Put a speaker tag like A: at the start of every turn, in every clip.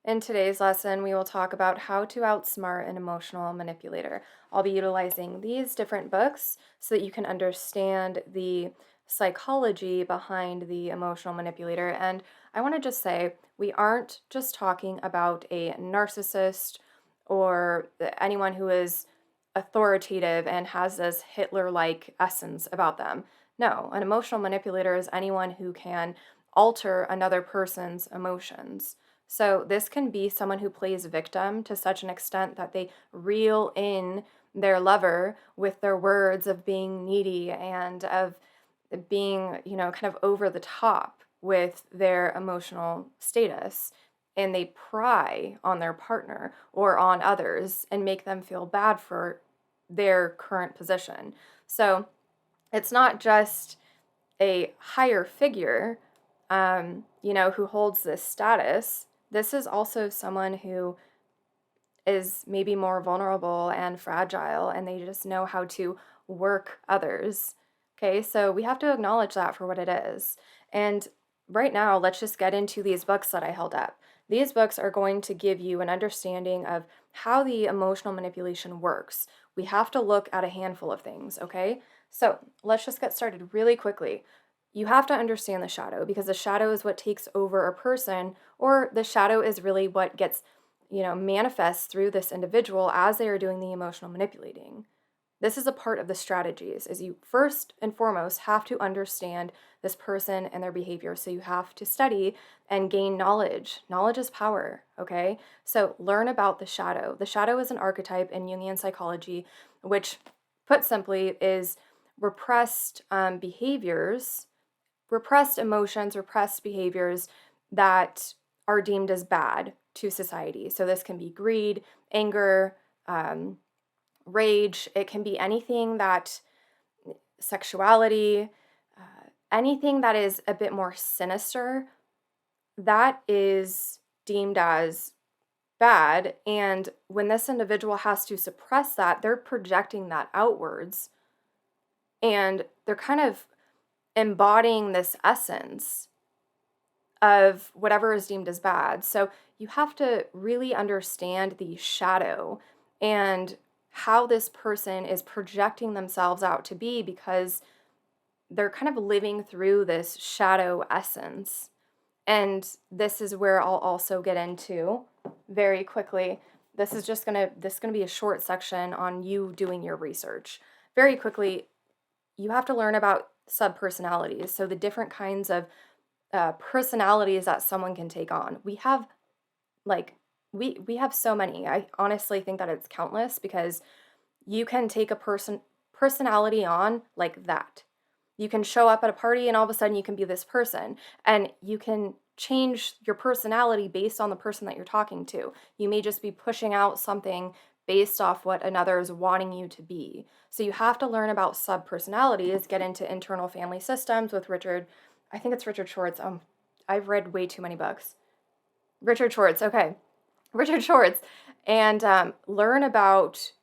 A: In today's lesson, we will talk about how to outsmart an emotional manipulator. I'll be utilizing these different books so that you can understand the psychology behind the emotional manipulator. And I want to just say, we aren't just talking about a narcissist or anyone who is authoritative and has this Hitler like essence about them. No, an emotional manipulator is anyone who can alter another person's emotions. So this can be someone who plays victim to such an extent that they reel in their lover with their words of being needy and of being, kind of over the top with their emotional status. And they pry on their partner or on others and make them feel bad for their current position. So it's not just a higher figure, who holds this status. This is also someone who is maybe more vulnerable and fragile, and they just know how to work others. Okay, so we have to acknowledge that for what it is. And right now, let's just get into these books that I held up. These books are going to give you an understanding of how the emotional manipulation works. We have to look at a handful of things, okay? So let's just get started really quickly. You have to understand the shadow because the shadow is what takes over a person, or the shadow is really what gets manifests through this individual as they are doing the emotional manipulating. This is a part of the strategies, is you first and foremost have to understand this person and their behavior. So you have to study and gain knowledge. Knowledge is power, okay? So learn about the shadow. The shadow is an archetype in Jungian psychology, which, put simply, is repressed behaviors, repressed emotions, repressed behaviors that are deemed as bad to society. So this can be greed, anger, rage. It can be anything that sexuality, anything that is a bit more sinister, that is deemed as bad. And when this individual has to suppress that, they're projecting that outwards and they're kind of embodying this essence of whatever is deemed as bad. So you have to really understand the shadow and how this person is projecting themselves out to be, because they're kind of living through this shadow essence. And this is where I'll also get into very quickly. This is going to be a short section on you doing your research. Very quickly, you have to learn about subpersonalities. So the different kinds of personalities that someone can take on. We have like we have so many. I honestly think that it's countless, because you can take a personality on like that. You can show up at a party and all of a sudden you can be this person, and you can change your personality based on the person that you're talking to. You may just be pushing out something based off what another is wanting you to be. So you have to learn about subpersonalities, get into internal family systems with I think it's Richard Schwartz. I've read way too many books. Richard Schwartz, okay. Richard Schwartz, and learn about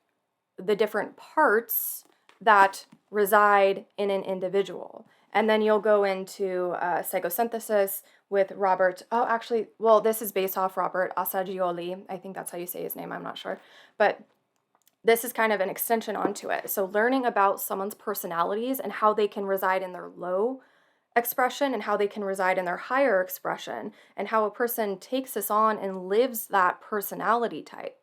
A: the different parts that reside in an individual. And then you'll go into psychosynthesis with Robert. Oh, actually, well, this is based off Robert Assagioli. I think that's how you say his name. I'm not sure. But this is kind of an extension onto it. So learning about someone's personalities and how they can reside in their low expression and how they can reside in their higher expression, and how a person takes this on and lives that personality type.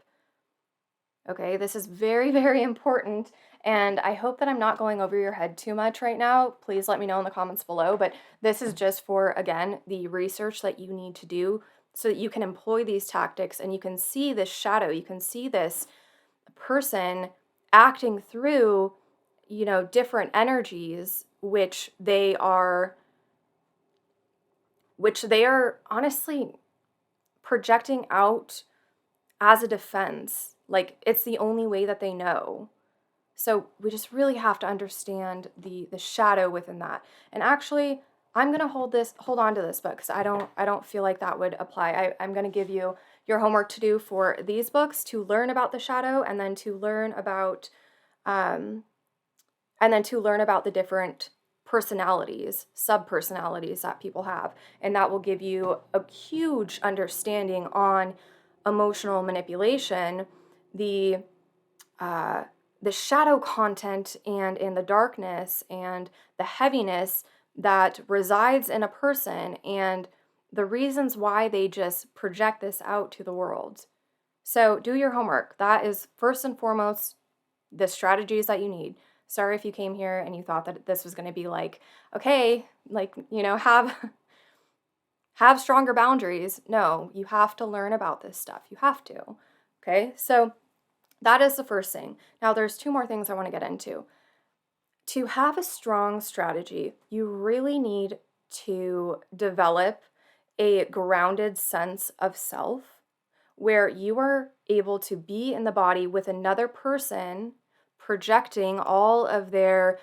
A: Okay, this is very, very important, and I hope that I'm not going over your head too much right now. Please let me know in the comments below, but this is just for, again, the research that you need to do so that you can employ these tactics and you can see this shadow, you can see this person acting through, different energies which they are honestly projecting out as a defense. Like, it's the only way that they know. So we just really have to understand the shadow within that. And actually, I'm gonna hold on to this book, because I don't feel like that would apply. I'm gonna give you your homework to do for these books, to learn about the shadow, and then to learn about the different personalities, sub-personalities that people have. And that will give you a huge understanding on emotional manipulation, the uh, the shadow content and in the darkness and the heaviness that resides in a person and the reasons why they just project this out to the world. So do your homework. That is first and foremost the strategies that you need. Sorry if you came here and you thought that this was going to be like, okay, like, have stronger boundaries. No, you have to learn about this stuff. You have to. Okay? So that is the first thing. Now there's two more things I want to get into. To have a strong strategy, you really need to develop a grounded sense of self where you are able to be in the body with another person projecting all of their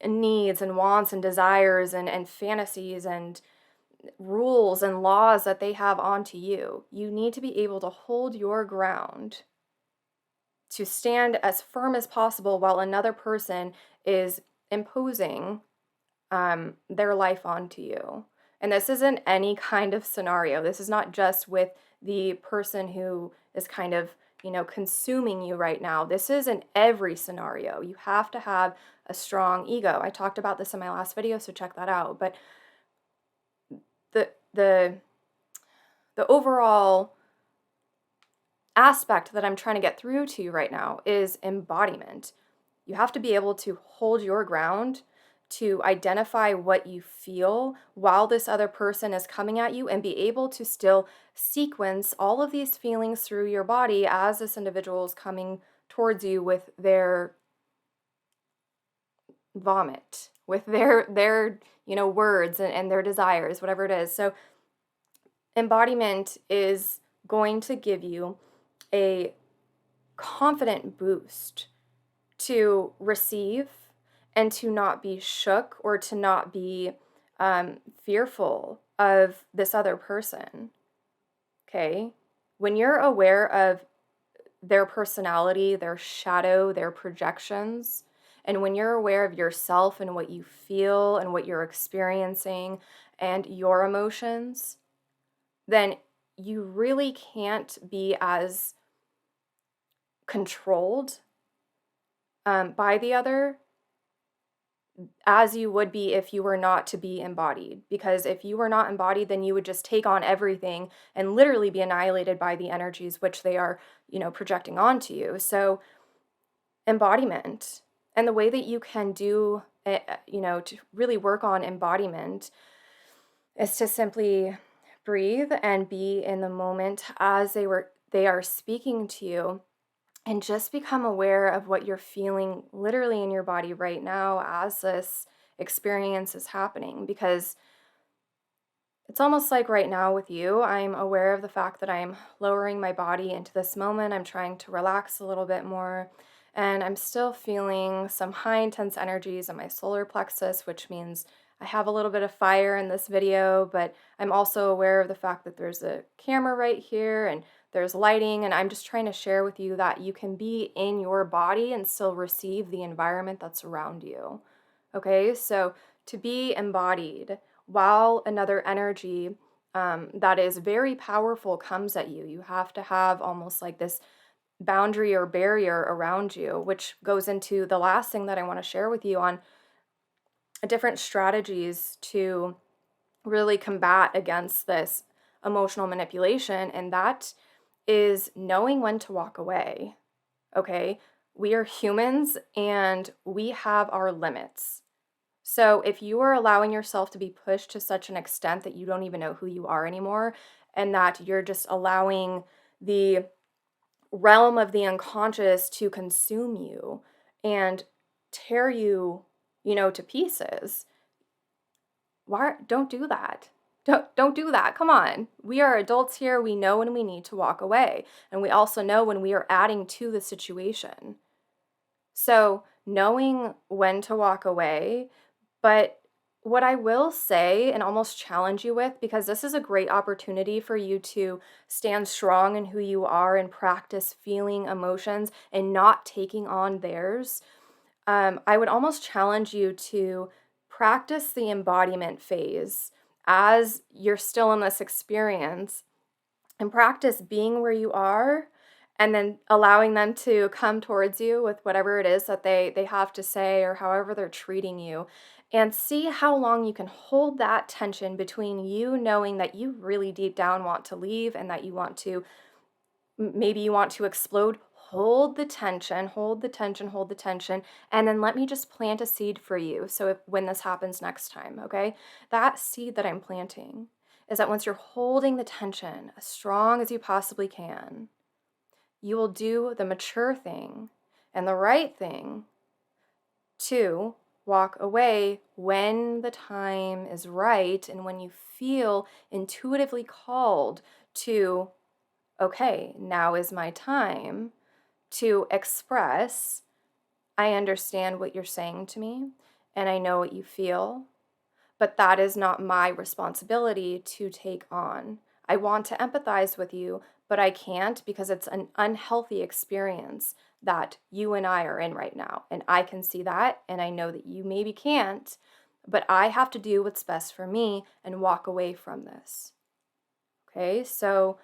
A: needs and wants and desires and fantasies and rules and laws that they have onto you. You need to be able to hold your ground, to stand as firm as possible while another person is imposing their life onto you. And this isn't any kind of scenario. This is not just with the person who is kind of, consuming you right now. This is in every scenario. You have to have a strong ego. I talked about this in my last video, so check that out. But the the the overall aspect that I'm trying to get through to you right now is embodiment. You have to be able to hold your ground, to identify what you feel while this other person is coming at you, and be able to still sequence all of these feelings through your body as this individual is coming towards you with their vomit, with their words and their desires, whatever it is. So embodiment is going to give you a confident boost to receive and to not be shook or to not be fearful of this other person. Okay? When you're aware of their personality, their shadow, their projections, and when you're aware of yourself and what you feel and what you're experiencing and your emotions, then you really can't be as controlled by the other as you would be if you were not to be embodied. Because if you were not embodied, then you would just take on everything and literally be annihilated by the energies which they are, projecting onto you. So embodiment, and the way that you can do, to really work on embodiment is to simply breathe and be in the moment as they are speaking to you, and just become aware of what you're feeling literally in your body right now as this experience is happening. Because it's almost like right now with you, I'm aware of the fact that I'm lowering my body into this moment. I'm trying to relax a little bit more. And I'm still feeling some high intense energies in my solar plexus, which means I have a little bit of fire in this video, but I'm also aware of the fact that there's a camera right here and there's lighting, and I'm just trying to share with you that you can be in your body and still receive the environment that's around you. Okay, so to be embodied while another energy that is very powerful comes at you, you have to have almost like this boundary or barrier around you, which goes into the last thing that I want to share with you on different strategies to really combat against this emotional manipulation, and that is knowing when to walk away. Okay? We are humans and we have our limits. So if you are allowing yourself to be pushed to such an extent that you don't even know who you are anymore, and that you're just allowing the realm of the unconscious to consume you and tear you, to pieces, don't do that. Don't do that. Come on. We are adults here. We know when we need to walk away. And we also know when we are adding to the situation. So knowing when to walk away. But what I will say and almost challenge you with, because this is a great opportunity for you to stand strong in who you are and practice feeling emotions and not taking on theirs. I would almost challenge you to practice the embodiment phase as you're still in this experience, and practice being where you are and then allowing them to come towards you with whatever it is that they have to say or however they're treating you, and see how long you can hold that tension between you knowing that you really deep down want to leave and that you want to maybe you want to explode. Hold the tension, hold the tension, hold the tension, and then let me just plant a seed for you. So if when this happens next time, okay? That seed that I'm planting is that once you're holding the tension as strong as you possibly can, you will do the mature thing and the right thing to walk away when the time is right and when you feel intuitively called to, okay, now is my time to express. I understand what you're saying to me and I know what you feel, but that is not my responsibility to take on. I want to empathize with you, but I can't because it's an unhealthy experience that you and I are in right now. And I can see that, and I know that you maybe can't, but I have to do what's best for me and walk away from this. Okay, so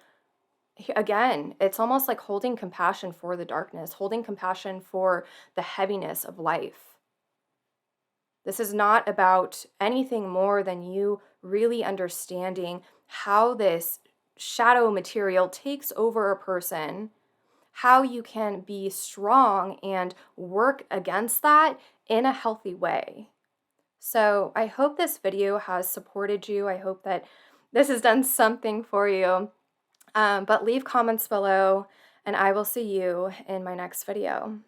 A: again, it's almost like holding compassion for the darkness, holding compassion for the heaviness of life. This is not about anything more than you really understanding how this shadow material takes over a person, how you can be strong and work against that in a healthy way. So I hope this video has supported you. I hope that this has done something for you. But leave comments below, and I will see you in my next video.